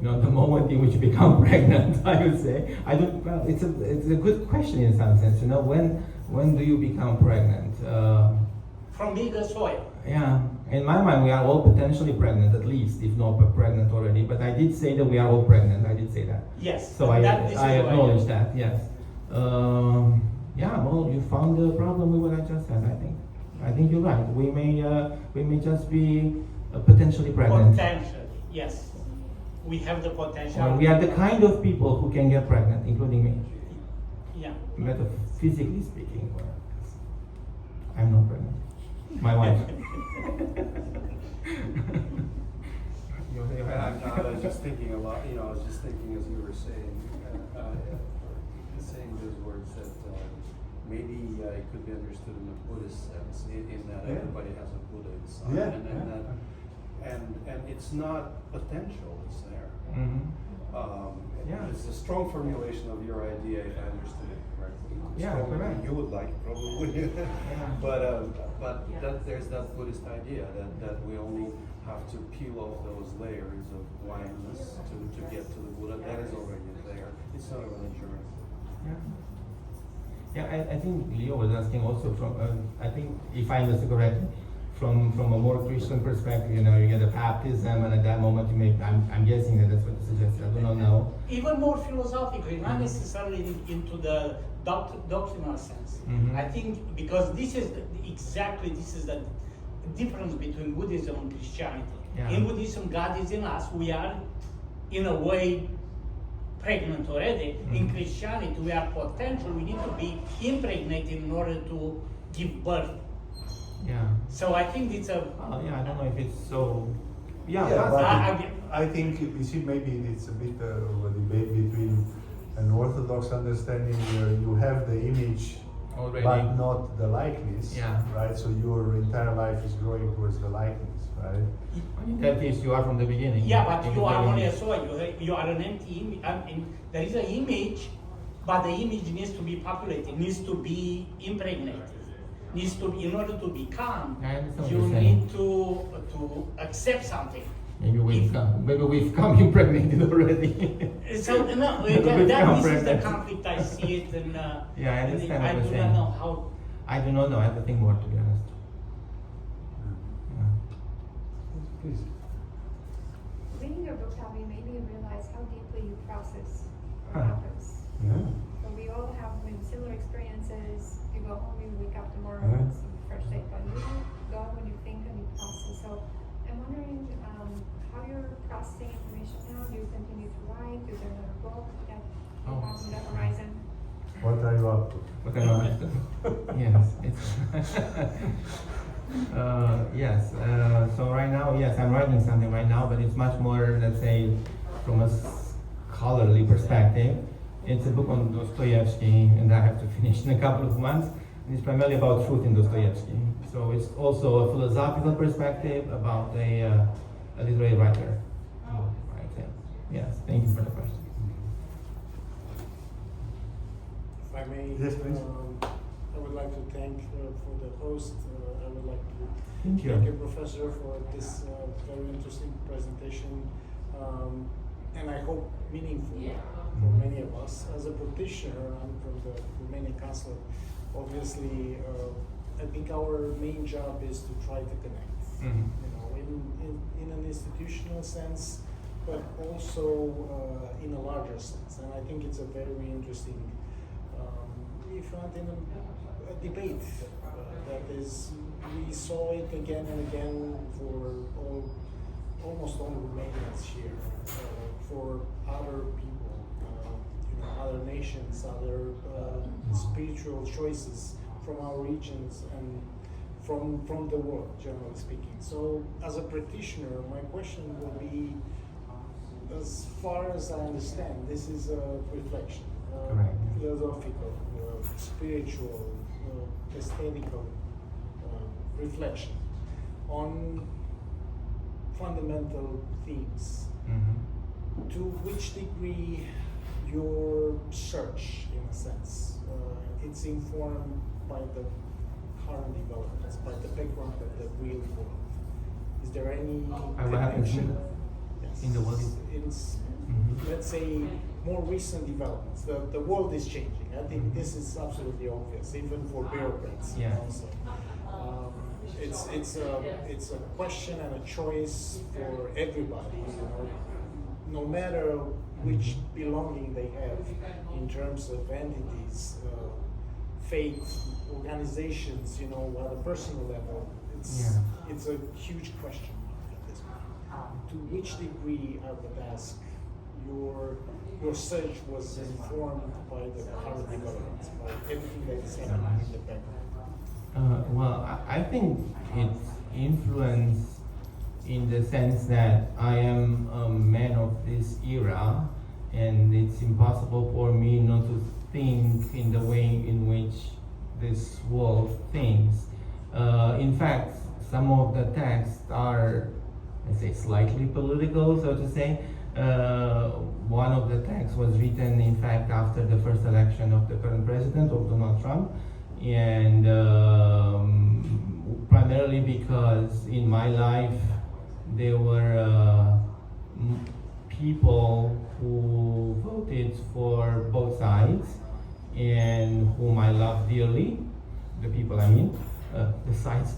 the moment in which you become pregnant. I would say it's a good question in some sense. When do you become pregnant? From being a soil. Yeah, in my mind we are all potentially pregnant, at least if not pregnant already. But I did say that we are all pregnant. I did say that. Yes. So I acknowledge that. Yes. Well, you found the problem with what I just said. I think you're right. We may just be potentially pregnant. Potentially, yes. We have the potential. Or we are the kind of people who can get pregnant, including me. Yeah. Metaphysically speaking, I'm not pregnant. My wife. I was just thinking a lot. I was just thinking as you were saying those words that maybe it could be understood in a Buddhist sense, in that everybody has a Buddha inside, and it's not potential; it's there. Yeah. It's a strong formulation of your idea, if I understood it correctly. Yeah, Stronger than correct. you would like, probably. But there's that Buddhist idea that we only have to peel off those layers of blindness to get to the Buddha. That is already there. It's not a religion. Yeah. Yeah, I think Leo was asking also from, I think if I understood correctly, from a more Christian perspective, you get a baptism, and at that moment you may, I'm guessing that that's what you suggested, I do not know. Even more philosophically, not necessarily into the doctrinal sense. Mhm. I think because this is the difference between Buddhism and Christianity. Yeah. In Buddhism, God is in us. We are, in a way, pregnant already. In Mhm. Christianity, we are potential. We need to be impregnated in order to give birth. Yeah. So I think it's a. Yeah, I don't know if it's so. Yeah, Yeah, that's- but I- I think you see maybe it's a bit of a debate between an orthodox understanding where you have the image already. but not the likeness, Yeah. right? So your entire life is growing towards the likeness, right? In that case, you are from the beginning. Yeah, but In you the are only a beginning. soul. You are an empty image. There is an image, but the image needs to be populated, needs to be impregnated, needs to be, in order to become, I understand what you you're saying. need to accept something. Maybe If- we've come impregnated already. So no, We've this is the pregnant. conflict I see it, and Yeah, I and understand I what do you're not saying. know how. I do not know. I have to think more, to be honest. Yeah. Please. Reading your book, Octavian, made me realize how deeply you process what Huh. happens. Yeah. So we all have maybe similar experiences. You go home, you wake up tomorrow, Yeah. it's a fresh day. But you go and you think and you process. So I'm wondering how you're processing information now. Do you continue to write? Is there another book that you Oh. have on the horizon? What are you up to? What kind of yes, it's yes. So right now, yes, I'm writing something right now, but it's much more, let's say, from a scholarly perspective. It's a book on Dostoevsky, and I have to finish in a couple of months. And it's primarily about truth in Dostoevsky. So it's also a philosophical perspective about a literary writer. Right. Yes. Thank you for the question. If I may, Yes, please. I would like to thank for the host. I would like to Thank you. thank you, Professor, for this very interesting presentation, and I hope meaningful for many of us. As a practitioner, I'm from the Romanian consulate. Obviously, I think our main job is to try to connect. Mhm. You know, in an institutional sense, but also in a larger sense. And I think it's a very interesting. If not in a debate, that is, we saw it again and again for almost all Romanians here, for other people, other nations, other spiritual choices from our regions and from the world, generally speaking. So, as a practitioner, my question will be, as far as I understand, this is a reflection. Correct. Philosophical, spiritual, aesthetical reflection on fundamental themes. Mhm. To which degree your search, in a sense, it's informed by the current developments, by the background of the real world? Is there any what happens connection? in the world? It's, Mhm. let's say, more recent developments. The world is changing. I think this is absolutely obvious, even for bureaucrats. Yeah. Also. It's a question and a choice for everybody. No matter which belonging they have in terms of entities, faith, organizations. At a personal level, it's a huge question mark at this point. To which degree, I would ask, your search was informed by the current developments, by everything that is happening in the background? Well, I think it's influence in the sense that I am a man of this era, and it's impossible for me not to think in the way in which this world thinks. In fact, some of the texts are, let's say, slightly political, so to say. one of the texts was written, in fact, after the first election of the current president, of Donald Trump, and primarily because in my life there were people who voted for both sides and whom I love dearly, the people I mean, the sides,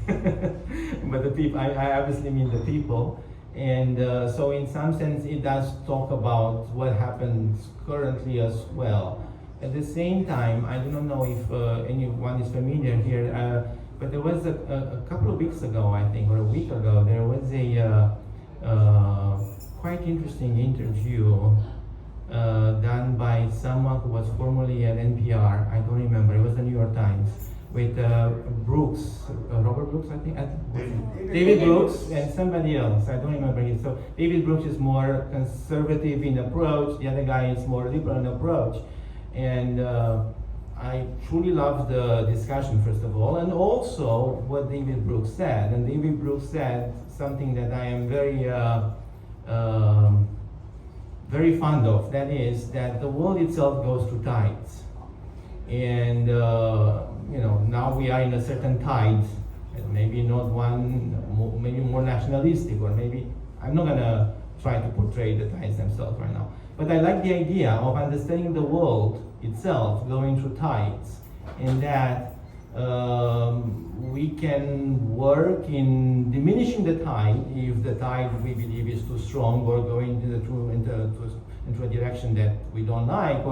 but the people, I obviously mean the people. And so in some sense it does talk about what happens currently as well. At the same time, I do not know if anyone is familiar here, but there was a couple of weeks ago, I think, or a week ago, there was a quite interesting interview done by someone who was formerly at NPR, I don't remember, it was the New York Times, with Brooks, Robert Brooks, I think, David Brooks, and somebody else, I don't remember it. So David Brooks is more conservative in approach, the other guy is more liberal in approach. And I truly loved the discussion, first of all, and also what David Brooks said. And David Brooks said something that I am very, very fond of. That is that the world itself goes through tides. And you know, now we are in a certain tide, and maybe not one, maybe more nationalistic, or maybe, I'm not gonna try to portray the tides themselves right now. But I like the idea of understanding the world itself going through tides, and that we can work in diminishing the tide if the tide we believe is too strong, or going into a direction that we don't like,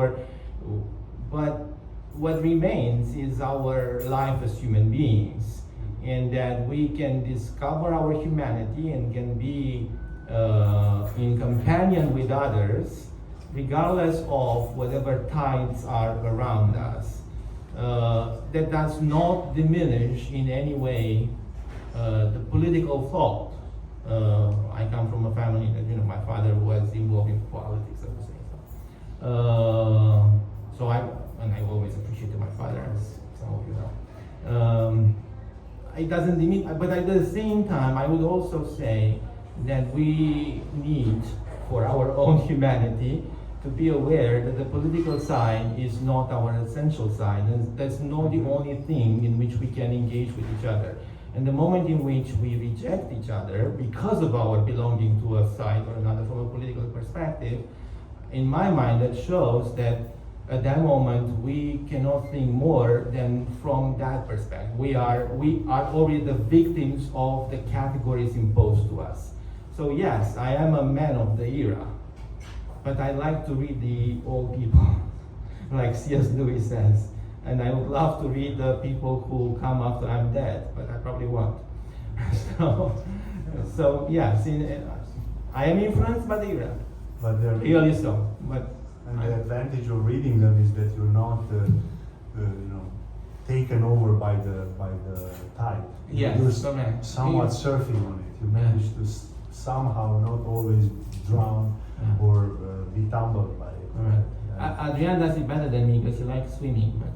but what remains is our life as human beings, and that we can discover our humanity and can be in companion with others regardless of whatever tides are around us. That does not diminish in any way the political thought. I come from a family that, you know, my father was involved in politics, I would say. So I always appreciated my father, as some of you know. It doesn't diminish, but at the same time, I would also say that we need, for our own humanity, to be aware that the political side is not our essential side, and that's not the only thing in which we can engage with each other. And the moment in which we reject each other because of our belonging to a side or another from a political perspective, in my mind, that shows that at that moment we cannot think more than from that perspective. We are already the victims of the categories imposed to us. So yes, I am a man of the era, but I like to read the old people, like C.S. Lewis says. And I would love to read the people who come after I'm dead, but I probably won't. So yes, I am influenced by the era, But they're really so. But and the advantage of reading them is that you're not, taken over by the tide. Yes, You're correct. somewhat surfing on it. You manage to somehow not always drown or be tumbled by it. Right. Adrian does it better than me because he likes swimming. But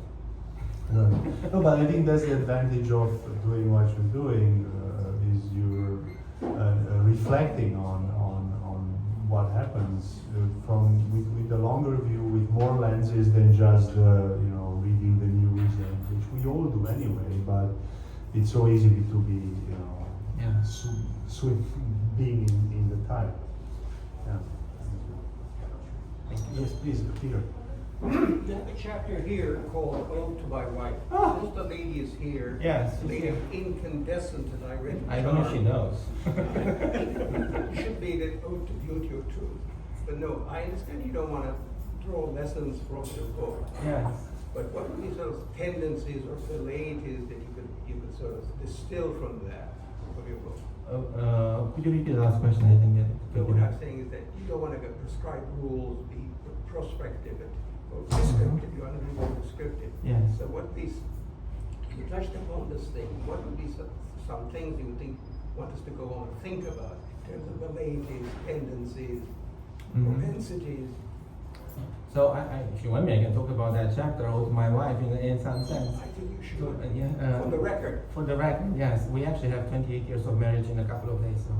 No, but I think that's the advantage of doing what you're doing, is you're reflecting on what happens with a longer view, with more lenses than just reading the news, which we all do anyway. But it's so easy to be being in the tide. Yeah. Yes, please, Peter. You have a chapter here called Ode to My Wife. Since the lady is here, Yes, the lady she's of incandescent and irate I don't know if she knows. It should be the Ode to Beauty or Truth. But no, I understand you don't want to draw lessons from your book. Yes. But what are these sort of tendencies or velleities that you could sort of distill from that of your book? Could you repeat the last question? I didn't get it. So what I'm saying is that you don't want to prescribe rules, be prospective or descriptive. You want to be more descriptive. Yes. So what these, you touched upon this thing, what would be some things you would want us to go on and think about in terms of velleities, tendencies, propensities? So if you want me, I can talk about that chapter with my wife in some sense. I think you should. Yeah, For the record. For the record, yes. We actually have 28 years of marriage in a couple of days. So.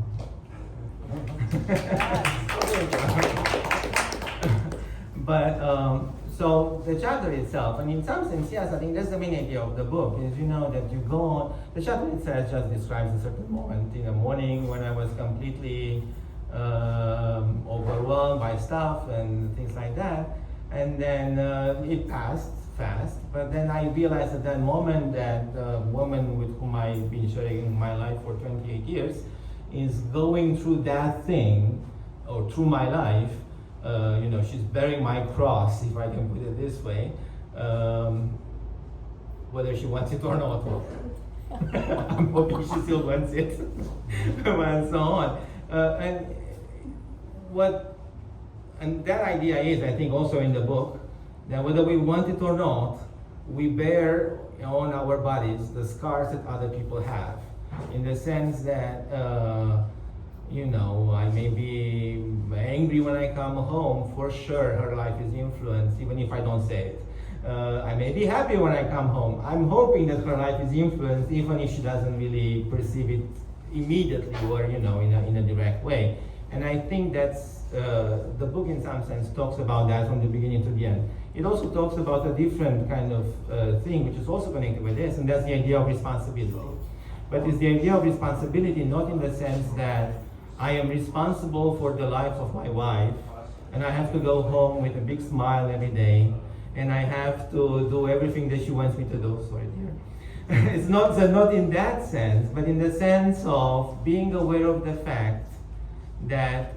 But so the chapter itself, and in some sense, yes, I think that's the main idea of the book. Is that you go on. The chapter itself just describes a certain moment in the morning when I was completely overwhelmed by stuff and things like that, and then it passed fast. But then I realized at that moment that the woman with whom I've been sharing my life for 28 years is going through that thing, or through my life. She's bearing my cross, if I can put it this way, whether she wants it or not. I'm hoping she still wants it, and so on. And that idea is, I think, also in the book, that whether we want it or not, we bear on our bodies the scars that other people have, in the sense that I may be angry when I come home. For sure, her life is influenced, even if I don't say it. I may be happy when I come home. I'm hoping that her life is influenced, even if she doesn't really perceive it immediately or in a direct way. And I think that's the book, in some sense, talks about that from the beginning to the end. It also talks about a different kind of thing, which is also connected with this, and that's the idea of responsibility. But it's the idea of responsibility not in the sense that I am responsible for the life of my wife, and I have to go home with a big smile every day, and I have to do everything that she wants me to do. Sorry, dear. It's not in that sense, but in the sense of being aware of the fact that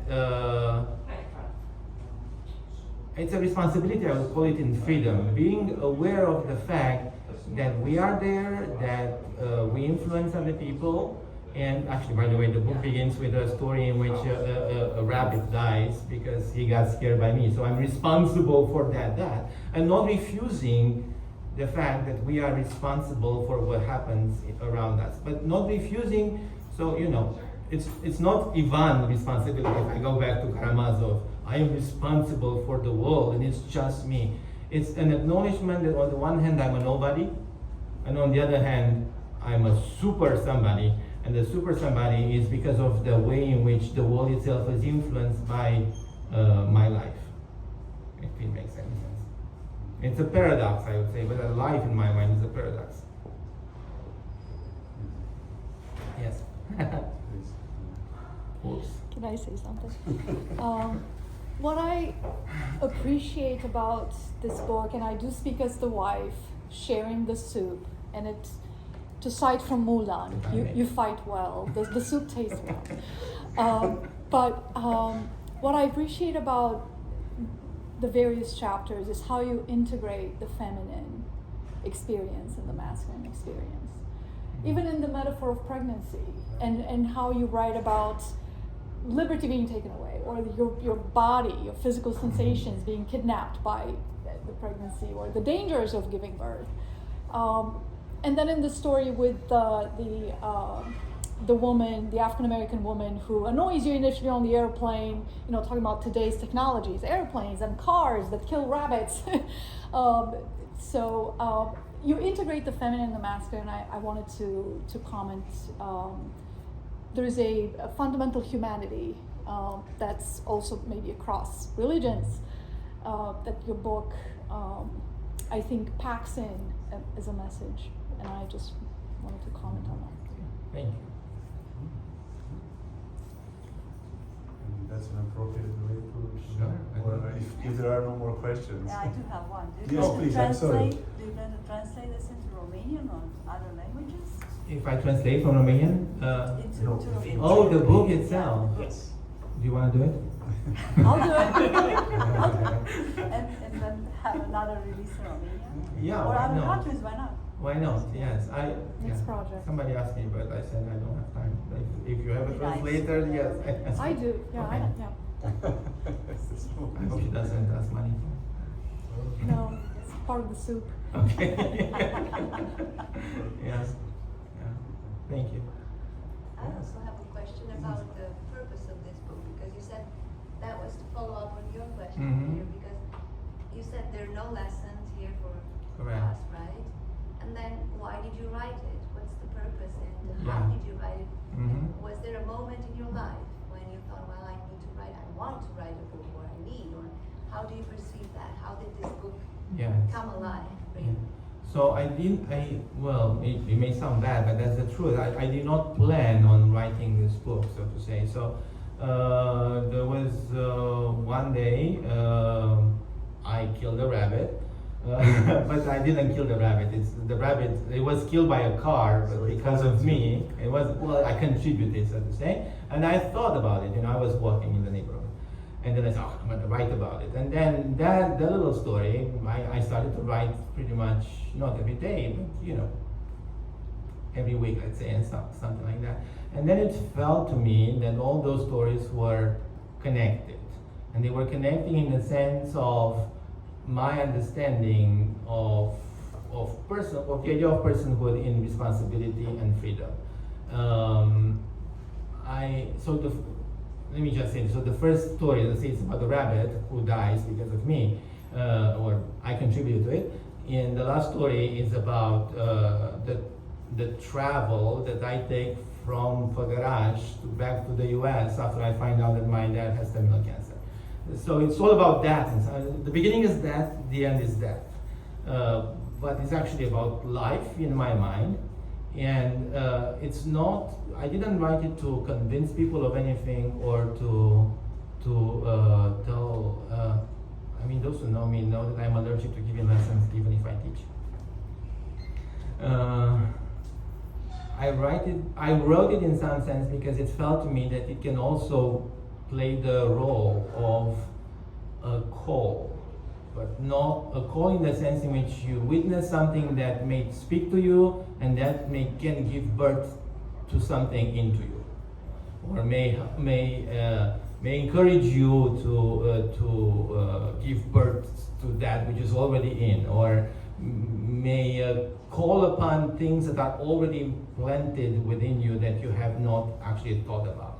it's a responsibility. I would call it in freedom. Being aware of the fact that we are there, that we influence other people. And actually, by the way, the book begins with a story in which a rabbit dies because he got scared by me. So I'm responsible for that. And not refusing the fact that we are responsible for what happens around us. But not refusing, so it's not Ivan's responsibility. If I go back to Karamazov, I am responsible for the world and it's just me. It's an acknowledgement that on the one hand I'm a nobody, and on the other hand I'm a super somebody. And the super somebody is because of the way in which the world itself is influenced by my life. If it makes any sense. It's a paradox, I would say, but a life in my mind is a paradox. Yes. Oops. Can I say something? What I appreciate about this book, and I do speak as the wife, sharing the soup, and it's, to cite from Mulan, you fight well, the soup tastes well. But what I appreciate about the various chapters is how you integrate the feminine experience and the masculine experience. Even in the metaphor of pregnancy, and how you write about liberty being taken away, or your body, your physical sensations being kidnapped by the pregnancy, or the dangers of giving birth. And then in the story with the woman, the African American woman who annoys you initially on the airplane, talking about today's technologies, airplanes and cars that kill rabbits. So you integrate the feminine and the masculine. I wanted to comment. There is a fundamental humanity that's also maybe across religions that your book, I think, packs in as a message. And I just wanted to comment on that. Thank you. And that's an appropriate way to. Sure. Or if there are no more questions. Yeah, I do have one. Yes, please, I'm sorry. Do you plan to translate this into Romanian or other languages? If I translate from Romanian, No. To Romanian. oh, the book itself. Yes. Do you want to do it? I'll do it. I'll do it. And then have another release in Romania? Yeah, Or why other not? countries, why not? Why not? Yes, Next project. Somebody asked me, but I said I don't have time. If you have a Be nice. translator, yes. I do, yeah, Okay. yeah. I hope she doesn't ask money. No, it's part of the soup. Okay. Yes. Yeah. Thank you. I also have a question about the purpose of this book, because you said that was to follow up on your question here, because you said there are no lessons here for Correct. us, right? And then why did you write it? What's the purpose, and how Yeah. did you write it? Mhm. Was there a moment in your life when you thought, well, I want to write a book, or I need, or How do you perceive that? How did this book Yes. come alive for Yeah. you? So well, it may sound bad, but that's the truth. I did not plan on writing this book, so to say. So there was one day I killed a rabbit, but I didn't kill the rabbit. It was killed by a car, but because of me, I contributed, so to say. And I thought about it. I was walking in the neighborhood. And then I said, I'm going to write about it. And then that little story, I started to write pretty much, not every day, but every week, let's say, and something like that. And then it felt to me that all those stories were connected. And they were connecting in the sense of my understanding of the idea of personhood in responsibility and freedom. Let me just say, so the first story, let's say, it's about the rabbit who dies because of me, or I contributed to it. And the last story is about the travel that I take from Fogarage back to the US after I find out that my dad has terminal cancer. So it's all about that. The beginning is death, the end is death. But it's actually about life in my mind. And it's not, I didn't write it to convince people of anything or to tell, those who know me know that I'm allergic to giving lessons even if I teach. I wrote it in some sense because it felt to me that it can also play the role of a call, but not a call in the sense in which you witness something that may speak to you and that can give birth to something into you, or may encourage you to give birth to that which is already in, or may call upon things that are already implanted within you that you have not actually thought about.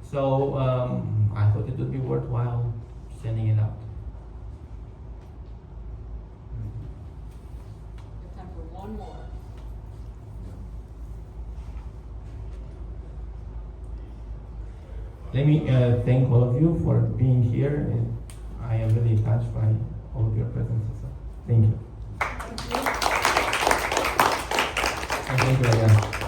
So I thought it would be worthwhile sending it out. Time for one more. Let me thank all of you for being here. I am really touched by all of your presence. So thank you. Thank you. And thank you again.